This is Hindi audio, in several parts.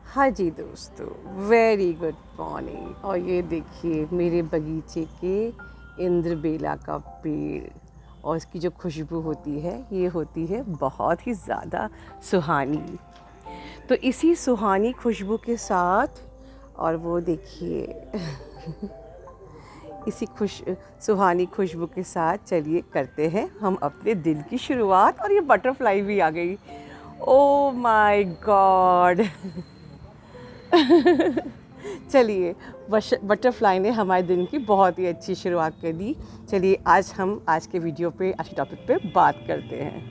हाँ जी दोस्तों, वेरी गुड मॉर्निंग। और ये देखिए मेरे बगीचे के इंद्रबेला का पेड़, और इसकी जो खुशबू होती है ये होती है बहुत ही ज़्यादा सुहानी। तो इसी सुहानी खुशबू के साथ, और वो देखिए इसी सुहानी खुशबू के साथ चलिए करते हैं हम अपने दिन की शुरुआत। और ये बटरफ्लाई भी आ गई, ओ माय गॉड चलिए, बटरफ्लाई ने हमारे दिन की बहुत ही अच्छी शुरुआत कर दी। चलिए आज हम आज के वीडियो पे, आज के टॉपिक पे बात करते हैं।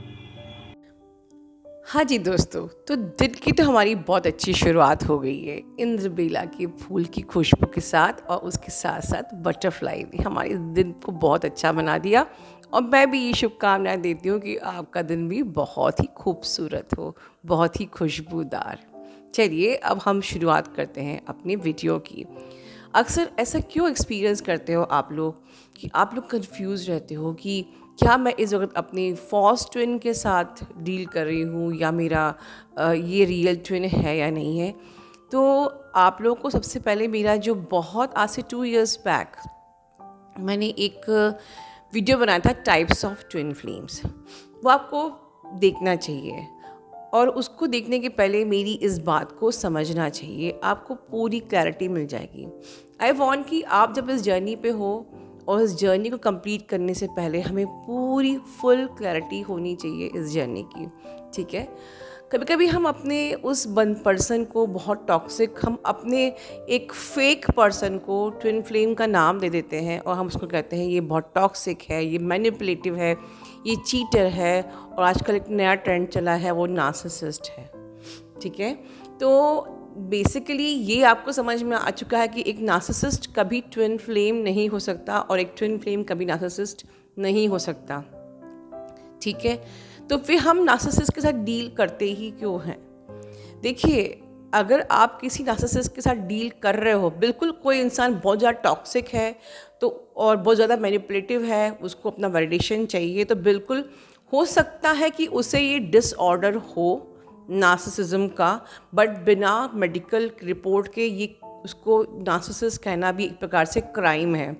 हाँ जी दोस्तों, तो दिन की तो हमारी बहुत अच्छी शुरुआत हो गई है इंद्रबेला के फूल की खुशबू के साथ, और उसके साथ साथ बटरफ्लाई ने हमारे दिन को बहुत अच्छा बना दिया। और मैं भी ये शुभकामनाएं देती हूँ कि आपका दिन भी बहुत ही खूबसूरत हो, बहुत ही खुशबूदार। चलिए अब हम शुरुआत करते हैं अपनी वीडियो की। अक्सर ऐसा क्यों एक्सपीरियंस करते हो आप लोग कि आप लोग कंफ्यूज रहते हो कि क्या मैं इस वक्त अपनी फॉल्स ट्विन के साथ डील कर रही हूँ, या मेरा ये रियल ट्विन है या नहीं है। तो आप लोगों को सबसे पहले मेरा जो बहुत आज से 2 इयर्स बैक मैंने एक वीडियो बनाया था टाइप्स ऑफ ट्विन फ्लेम्स, वो आपको देखना चाहिए। और उसको देखने के पहले मेरी इस बात को समझना चाहिए, आपको पूरी क्लैरिटी मिल जाएगी। आई वॉन्ट कि आप जब इस जर्नी पे हो, और इस जर्नी को कंप्लीट करने से पहले हमें पूरी फुल क्लैरिटी होनी चाहिए इस जर्नी की, ठीक है। कभी कभी हम अपने उस बंद पर्सन को बहुत टॉक्सिक, हम अपने एक फेक पर्सन को ट्विन फ्लेम का नाम दे देते हैं, और हम उसको कहते हैं ये बहुत टॉक्सिक है, ये मैनिपुलेटिव है, ये चीटर है, और आजकल एक नया ट्रेंड चला है वो नार्सिसिस्ट है, ठीक है। तो बेसिकली ये आपको समझ में आ चुका है कि एक नार्सिसिस्ट कभी ट्विन फ्लेम नहीं हो सकता, और एक ट्विन फ्लेम कभी नार्सिसिस्ट नहीं हो सकता, ठीक है। तो फिर हम नार्सिसिस्ट के साथ डील करते ही क्यों हैं? देखिए, अगर आप किसी नार्सिसिस्ट के साथ डील कर रहे हो, बिल्कुल कोई इंसान बहुत ज़्यादा टॉक्सिक है तो, और बहुत ज़्यादा मैनिपुलेटिव है, उसको अपना वैलिडेशन चाहिए, तो बिल्कुल हो सकता है कि उसे ये डिसऑर्डर हो नार्सिसिज्म का, बट बिना मेडिकल रिपोर्ट के ये उसको नार्सिसिस्ट कहना भी एक प्रकार से क्राइम है।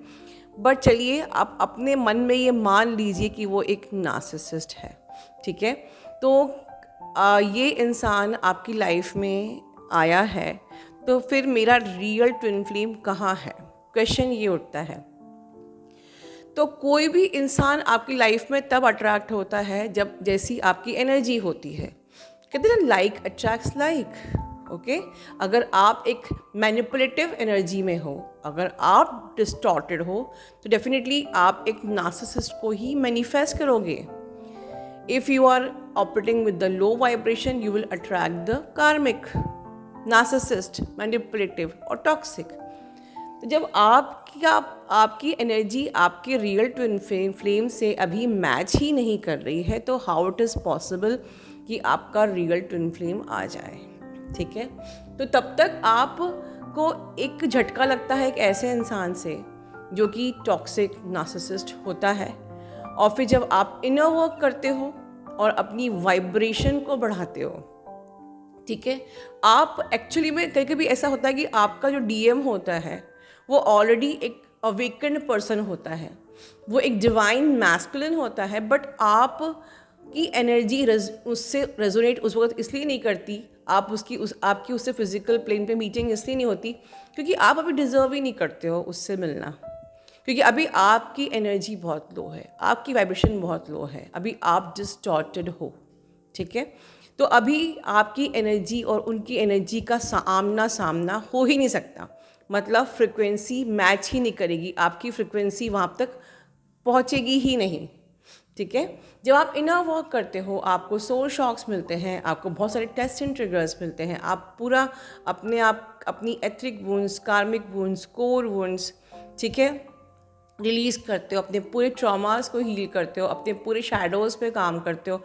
बट चलिए आप अपने मन में ये मान लीजिए कि वो एक नार्सिसिस्ट है, ठीक है। तो ये इंसान आपकी लाइफ में आया है, तो फिर मेरा रियल ट्विन फ्लेम कहाँ है, क्वेश्चन ये उठता है। तो कोई भी इंसान आपकी लाइफ में तब अट्रैक्ट होता है जब जैसी आपकी एनर्जी होती है। कहते हैं लाइक अट्रैक्ट्स लाइक, ओके। अगर आप एक मैनिपुलेटिव एनर्जी में हो, अगर आप डिस्टॉर्टेड हो, तो डेफिनेटली आप एक नार्सिसिस्ट को ही मैनिफेस्ट करोगे। If you are operating with the low vibration, you will attract the karmic, narcissist, manipulative और toxic। तो जब आपकी एनर्जी आपके रियल ट्विन फ्लेम से अभी मैच ही नहीं कर रही है, तो हाउ इट इज़ पॉसिबल कि आपका रियल ट्विन फ्लेम आ जाए, ठीक है। तो तब तक आपको एक झटका लगता है एक ऐसे इंसान से जो कि टॉक्सिक नार्सिसिस्ट होता है। और फिर जब आप इनर वर्क करते हो और अपनी वाइब्रेशन को बढ़ाते हो, ठीक है, आप एक्चुअली में कभी कभी ऐसा होता है कि आपका जो डीएम होता है वो ऑलरेडी एक अवेकन्ड पर्सन होता है, वो एक डिवाइन मैस्कुलिन होता है, बट आप की एनर्जी उससे रेजोनेट उस वक्त इसलिए नहीं करती, आप आपकी उससे फिजिकल प्लेन पे मीटिंग इसलिए नहीं होती क्योंकि आप अभी डिजर्व ही नहीं करते हो उससे मिलना, क्योंकि अभी आपकी एनर्जी बहुत लो है, आपकी वाइब्रेशन बहुत लो है, अभी आप डिस्टॉर्टेड हो, ठीक है। तो अभी आपकी एनर्जी और उनकी एनर्जी का आमना सामना हो ही नहीं सकता, मतलब फ्रिक्वेंसी मैच ही नहीं करेगी, आपकी फ्रिक्वेंसी वहाँ तक पहुँचेगी ही नहीं, ठीक है। जब आप इनर वर्क करते हो आपको सोल शॉक्स मिलते हैं, आपको बहुत सारे टेस्ट एंड ट्रिगर्स मिलते हैं, आप पूरा अपनी एथरिक वुंड्स, कार्मिक वुंड्स, कोर वुंड्स, ठीक है, रिलीज़ करते हो, अपने पूरे ट्रॉमास को हील करते हो, अपने पूरे शैडोज़ पे काम करते हो,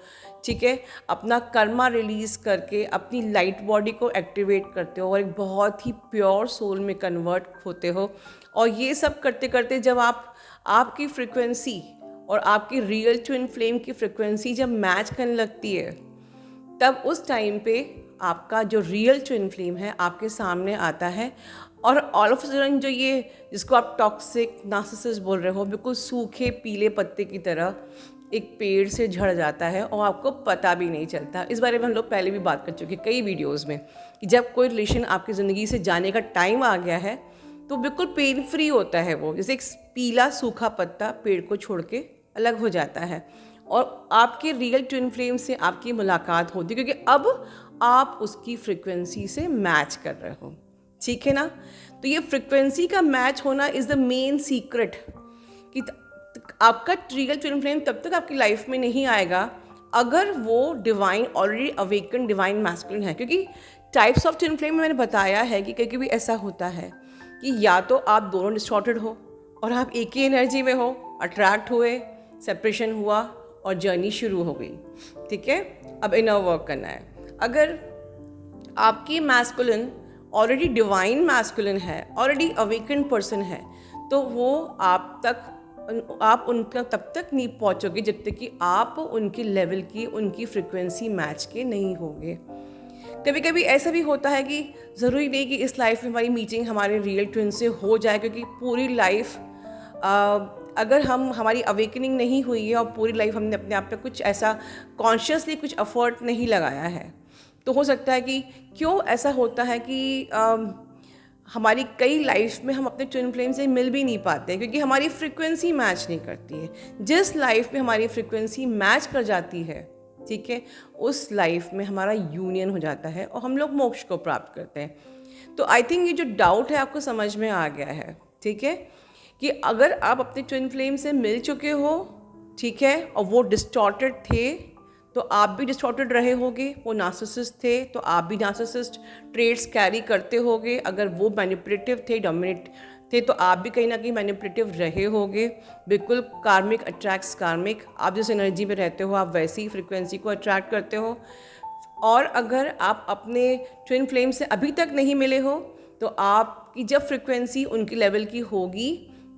ठीक है, अपना कर्मा रिलीज़ करके अपनी लाइट बॉडी को एक्टिवेट करते हो और एक बहुत ही प्योर सोल में कन्वर्ट होते हो। और ये सब करते करते जब आपकी फ्रिक्वेंसी और आपकी रियल ट्विन फ्लेम की फ्रिक्वेंसी जब मैच करने लगती है, तब उस टाइम पे आपका जो रियल ट्विन फ्लेम है आपके सामने आता है और ऑल ऑफ सडन जो ये जिसको आप टॉक्सिक नार्सिसिस्ट बोल रहे हो, बिल्कुल सूखे पीले पत्ते की तरह एक पेड़ से झड़ जाता है और आपको पता भी नहीं चलता। इस बारे में हम लोग पहले भी बात कर चुके हैं कई वीडियोज़ में कि जब कोई रिलेशन आपकी ज़िंदगी से जाने का टाइम आ गया है तो बिल्कुल पेन फ्री होता है वो, जैसे एक पीला सूखा पत्ता पेड़ को छोड़ के अलग हो जाता है और आपके रियल ट्विन फ्लेम से आपकी मुलाकात होती है क्योंकि अब आप उसकी फ्रिक्वेंसी से मैच कर रहे हो, ठीक है ना। तो ये फ्रिक्वेंसी का मैच होना इज़ द मेन सीक्रेट कि आपका रियल ट्विन फ्लेम तब तक आपकी लाइफ में नहीं आएगा अगर वो divine already awaken divine masculine है। क्योंकि टाइप्स ऑफ ट्विन फ्लेम में मैंने बताया है कि कभी कभी ऐसा होता है कि या तो आप दोनों डिस्टॉर्टेड हो और आप एक ही एनर्जी में हो, अट्रैक्ट हुए, सेपरेशन हुआ और जर्नी शुरू हो गई, ठीक है। अब इनर वर्क करना है। अगर आपकी मैस्कुलिन ऑलरेडी डिवाइन मैस्कुलिन है, ऑलरेडी अवेकन पर्सन है, तो वो आप उनका तब तक नहीं पहुंचोगे जब तक कि आप उनके लेवल की, उनकी फ्रिक्वेंसी मैच के नहीं होंगे। कभी कभी ऐसा भी होता है कि ज़रूरी नहीं कि इस लाइफ में हमारी मीटिंग हमारे रियल ट्विन से हो जाए, क्योंकि पूरी लाइफ अगर हमारी अवेकनिंग नहीं हुई है और पूरी लाइफ हमने अपने आप पे कुछ ऐसा कॉन्शियसली कुछ एफर्ट नहीं लगाया है, तो हो सकता है कि क्यों ऐसा होता है कि हमारी कई लाइफ में हम अपने ट्विन फ्लेम से मिल भी नहीं पाते क्योंकि हमारी फ्रिक्वेंसी मैच नहीं करती है। जिस लाइफ में हमारी फ्रिक्वेंसी मैच कर जाती है, ठीक है, उस लाइफ में हमारा यूनियन हो जाता है और हम लोग मोक्ष को प्राप्त करते हैं। तो आई थिंक ये जो डाउट है आपको समझ में आ गया है, ठीक है, कि अगर आप अपने ट्विन फ्लेम से मिल चुके हो, ठीक है, और वो डिस्टॉर्टेड थे तो आप भी डिस्टॉर्टेड रहे होगे, वो नार्सिसिस्ट थे तो आप भी नार्सिसिस्ट ट्रेड्स कैरी करते होगे। अगर वो मैनिपुलेटिव थे, डोमिनेट थे, तो आप भी कहीं ना कहीं मैनिपुलेटिव रहे होगे। बिल्कुल कार्मिक अट्रैक्ट्स कार्मिक, आप जिस एनर्जी में रहते हो आप वैसी फ्रिक्वेंसी को अट्रैक्ट करते हो। और अगर आप अपने ट्विन फ्लेम से अभी तक नहीं मिले हो तो आपकी जब फ्रिक्वेंसी उनकी लेवल की होगी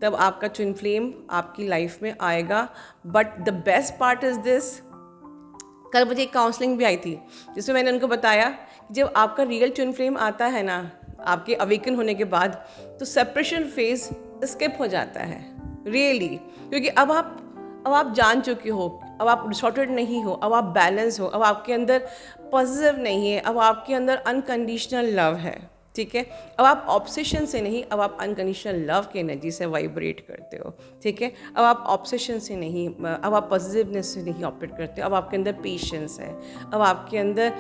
तब आपका ट्विन फ्लेम आपकी लाइफ में आएगा। But the best part is this, कल मुझे एक काउंसलिंग भी आई थी जिसमें मैंने उनको बताया कि जब आपका रियल ट्विन फ्लेम आता है ना आपके अवेकन होने के बाद, तो सेपरेशन फेज स्किप हो जाता है रियली, क्योंकि अब आप जान चुके हो, अब आप डिस्टॉर्टेड नहीं हो, अब आप बैलेंस हो, अब आपके अंदर पॉजिटिव नहीं है, अब आपके अंदर अनकंडीशनल लव है, ठीक है। अब आप ऑब्सेशन से नहीं, अब आप अनकंडीशनल लव की एनर्जी से वाइब्रेट करते हो, ठीक है। अब आप ऑब्सेशन से नहीं, अब आप पॉजिटिवनेस से नहीं ऑपरेट करते हो, अब आपके अंदर पेशेंस है, अब आपके अंदर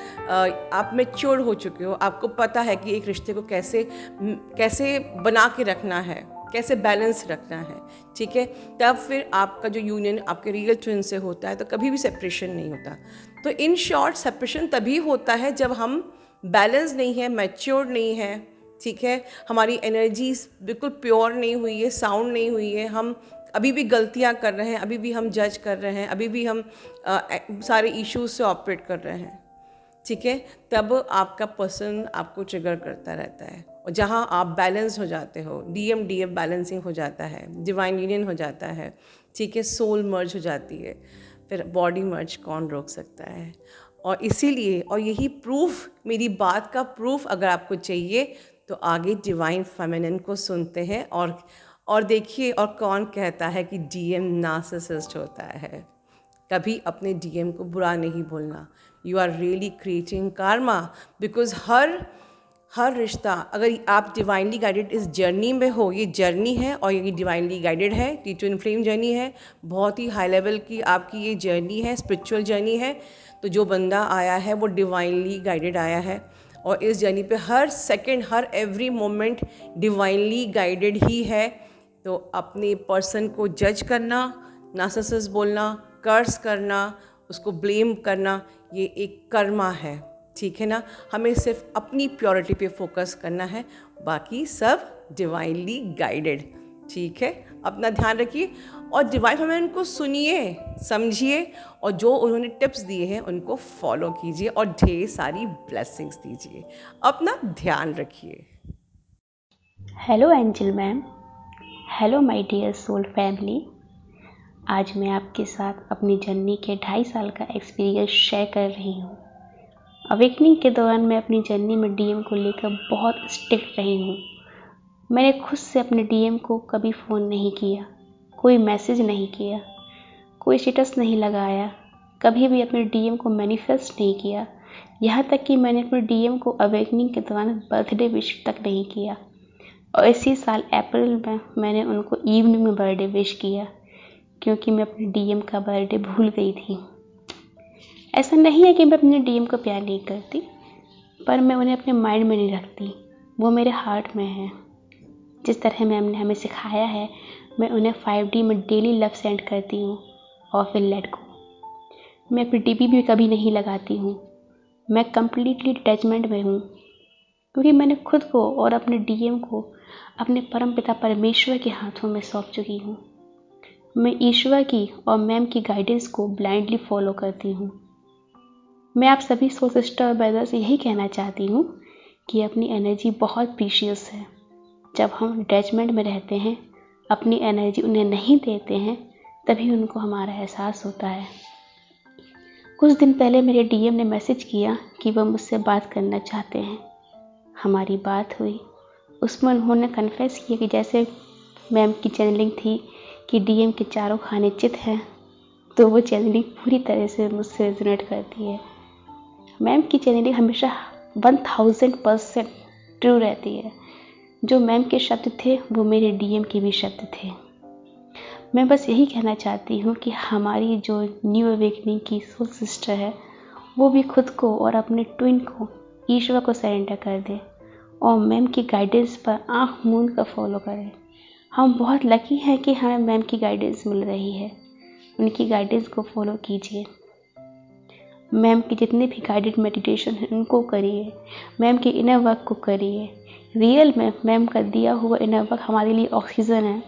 आप मैच्योर हो चुके हो, आपको पता है कि एक रिश्ते को कैसे बना के रखना है, कैसे बैलेंस रखना है, ठीक है। तब फिर आपका जो यूनियन आपके रियल ट्विन से होता है तो कभी भी सेपरेशन नहीं होता। तो इन शॉर्ट सेपरेशन तभी होता है जब हम बैलेंस नहीं है, मैच्योर नहीं है, ठीक है, हमारी एनर्जीज बिल्कुल प्योर नहीं हुई है, साउंड नहीं हुई है, हम अभी भी गलतियां कर रहे हैं, अभी भी हम जज कर रहे हैं, अभी भी हम सारे इश्यूज से ऑपरेट कर रहे हैं, ठीक है। तब आपका पर्सन आपको ट्रिगर करता रहता है और जहाँ आप बैलेंस हो जाते हो, DMDF बैलेंसिंग हो जाता है, डिवाइन यूनियन हो जाता है, ठीक है, सोल मर्ज हो जाती है, फिर बॉडी मर्ज कौन रोक सकता है। और इसीलिए, और यही प्रूफ, मेरी बात का प्रूफ अगर आपको चाहिए तो आगे डिवाइन फेमिनिन को सुनते हैं और देखिए और कौन कहता है कि DM नार्सिसिस्ट होता है। कभी अपने DM को बुरा नहीं बोलना। You are really creating karma, because हर रिश्ता, अगर आप डिवाइनली गाइडेड इस जर्नी में हो, ये जर्नी है और ये डिवाइनली गाइडेड है, ये ट्विन फ्लेम जर्नी है, बहुत ही हाई लेवल की आपकी ये जर्नी है, स्पिरिचुअल जर्नी है। तो जो बंदा आया है वो डिवाइनली गाइडेड आया है और इस जर्नी पे हर सेकंड, हर एवरी मोमेंट डिवाइनली गाइडेड ही है। तो अपने पर्सन को जज करना, नार्सिसिस्ट बोलना, कर्स करना, उसको ब्लेम करना, ये एक कर्मा है, ठीक है ना। हमें सिर्फ अपनी प्योरिटी पे फोकस करना है, बाकी सब डिवाइनली गाइडेड, ठीक है। अपना ध्यान रखिए और डिवाइन फेमिनिन को सुनिए, समझिए और जो उन्होंने टिप्स दिए हैं उनको फॉलो कीजिए और ढेर सारी ब्लेसिंग्स दीजिए। अपना ध्यान रखिए। Hello angel ma'am, hello my dear soul family. आज मैं आपके साथ अपनी जर्नी के 2.5 साल का एक्सपीरियंस शेयर कर रही हूँ। अवेकनिंग के दौरान मैं अपनी जर्नी में डीएम को लेकर बहुत स्ट्रिक्ट रही हूँ। मैंने खुद से अपने डीएम को कभी फ़ोन नहीं किया, कोई मैसेज नहीं किया, कोई स्टेटस नहीं लगाया, कभी भी अपने डीएम को मैनिफेस्ट नहीं किया। यहाँ तक कि मैंने अपने डीएम को अवेकनिंग के दौरान बर्थडे विश तक नहीं किया। और इसी साल अप्रैल में मैंने उनको इवनिंग में बर्थडे विश किया, क्योंकि मैं अपने डीएम का बर्थडे भूल गई थी। ऐसा नहीं है कि मैं अपने डीएम को प्यार नहीं करती, पर मैं उन्हें अपने माइंड में नहीं रखती, वो मेरे हार्ट में है। जिस तरह मैम ने हमें सिखाया है, मैं उन्हें 5D में डेली लव सेंड करती हूँ और फिर लेट गो। मैं अपनी डीपी भी कभी नहीं लगाती हूँ। मैं कम्प्लीटली अटैचमेंट में हूँ, क्योंकि मैंने खुद को और अपने डीएम को अपने परमपिता परमेश्वर के हाथों में सौंप चुकी हूँ। मैं ईश्वर की और मैम की गाइडेंस को ब्लाइंडली फॉलो करती हूँ। मैं आप सभी सोल सिस्टर और ब्रदर से यही कहना चाहती हूँ कि अपनी एनर्जी बहुत प्रीशियस है। जब हम अटैचमेंट में रहते हैं, अपनी एनर्जी उन्हें नहीं देते हैं, तभी उनको हमारा एहसास होता है। कुछ दिन पहले मेरे डीएम ने मैसेज किया कि वह मुझसे बात करना चाहते हैं। हमारी बात हुई, उसमें उन्होंने कन्फेस किया कि जैसे मैम की चैनलिंग थी कि डीएम के चारों खाने चित हैं, तो वो चैनलिंग पूरी तरह से मुझसे रेजोनेट करती है। मैम की चैनलिंग हमेशा 1000% ट्रू रहती है। जो मैम के शब्द थे वो मेरे डीएम के भी शब्द थे। मैं बस यही कहना चाहती हूँ कि हमारी जो न्यू अवेकनिंग की सोल सिस्टर है, वो भी खुद को और अपने ट्विन को ईश्वर को सरेंडर कर दे और मैम की गाइडेंस पर आँख मूंद कर फॉलो करें। हम बहुत लकी हैं कि हमें मैम की गाइडेंस मिल रही है। उनकी गाइडेंस को फॉलो कीजिए। मैम के जितने भी गाइडेड मेडिटेशन हैं उनको करिए। मैम के इनर वर्क को करिए। रियल में मैम का दिया हुआ इनर वर्क हमारे लिए ऑक्सीजन है।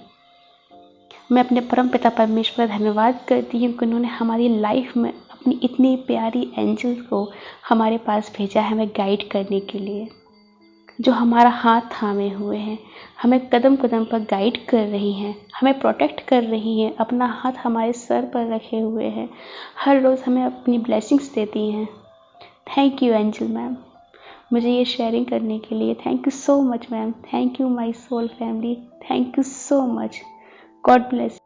मैं अपने परम पिता परमेश्वर का धन्यवाद करती हूँ कि उन्होंने हमारी लाइफ में अपनी इतनी प्यारी एंजल्स को हमारे पास भेजा है हमें गाइड करने के लिए, जो हमारा हाथ थामे हुए हैं, हमें कदम कदम पर गाइड कर रही हैं, हमें प्रोटेक्ट कर रही हैं, अपना हाथ हमारे सर पर रखे हुए हैं, हर रोज़ हमें अपनी ब्लेसिंग्स देती हैं। थैंक यू एंजल मैम, मुझे ये शेयरिंग करने के लिए। Thank you so much ma'am. Thank you my soul family. Thank you so much. God bless.